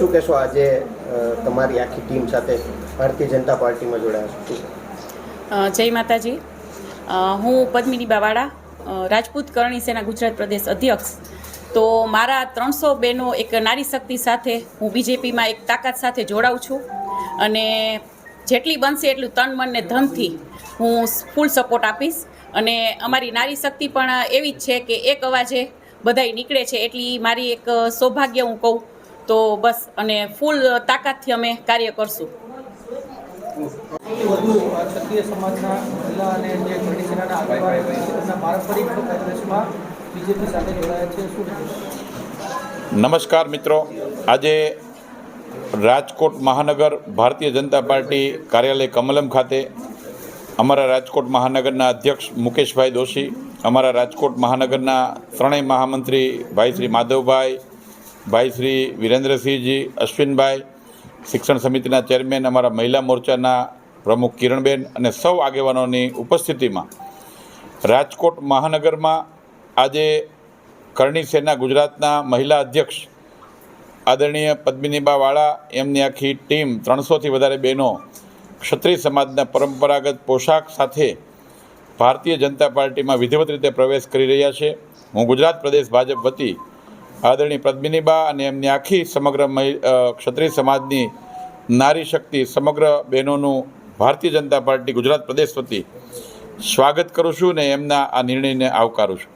શું કહેશો આજે તમારી આખી ટીમ સાથે ભારતીય જનતા પાર્ટીમાં જોડાયા છો? જય માતાજી. હું પદ્મિની બાવાડા, રાજપૂત કરણી સેના ગુજરાત પ્રદેશ અધ્યક્ષ. તો મારા 300 બહેનો એક નારી શક્તિ સાથે હું બીજેપીમાં એક તાકાત સાથે જોડાઉં છું અને જેટલી બનશે એટલું તન મન ને ધનથી હું ફૂલ સપોર્ટ આપીશ. અને અમારી નારી શક્તિ પણ એવી જ છે કે એક અવાજે બધાય નીકળે છે, એટલી મારી એક સૌભાગ્ય હું કહું તો બસ. અને ફૂલ તાકાતથી અમે કાર્ય કરશું. વધુ ક્ષત્રિય સમાજના મહિલા અને જે કરણી સેનાના આગેવાનોના પારંપરિક કોંગ્રેસમાં બીજેપી સાથે જોડાયા છે, શું? નમસ્કાર મિત્રો, આજે રાજકોટ મહાનગર ભારતીય જનતા પાર્ટી કાર્યાલય કમલમ ખાતે અમારા રાજકોટ મહાનગરના અધ્યક્ષ મુકેશભાઈ દોશી, અમારા રાજકોટ મહાનગરના ત્રણેય મહામંત્રી ભાઈ શ્રી માધવભાઈ, ભાઈ શ્રી વિરેન્દ્રસિંહજી, અશ્વિનભાઈ, શિક્ષણ સમિતિના ચેરમેન અમારા મહિલા મોરચાના પ્રમુખ કિરણબેન અને સૌ આગેવાનોની ઉપસ્થિતિમાં રાજકોટ મહાનગરમાં આજે કરણી સેના ગુજરાતના મહિલા અધ્યક્ષ આદરણીય પદ્મિનીબા વાળા, એમની આખી ટીમ 300થી વધારે બહેનો ક્ષત્રિય સમાજના પરંપરાગત પોશાક સાથે ભારતીય જનતા પાર્ટીમાં વિધિવત રીતે પ્રવેશ કરી રહ્યા છે. હું ગુજરાત પ્રદેશ ભાજપ વતી આદરણીય પદ્મિનીબા અને એમની આખી સમગ્ર ક્ષત્રિય સમાજની નારી શક્તિ સમગ્ર બહેનોનું ભારતીય જનતા પાર્ટી ગુજરાત પ્રદેશ વતી સ્વાગત કરું છું ને એમના આ નિર્ણયને આવકારું છું.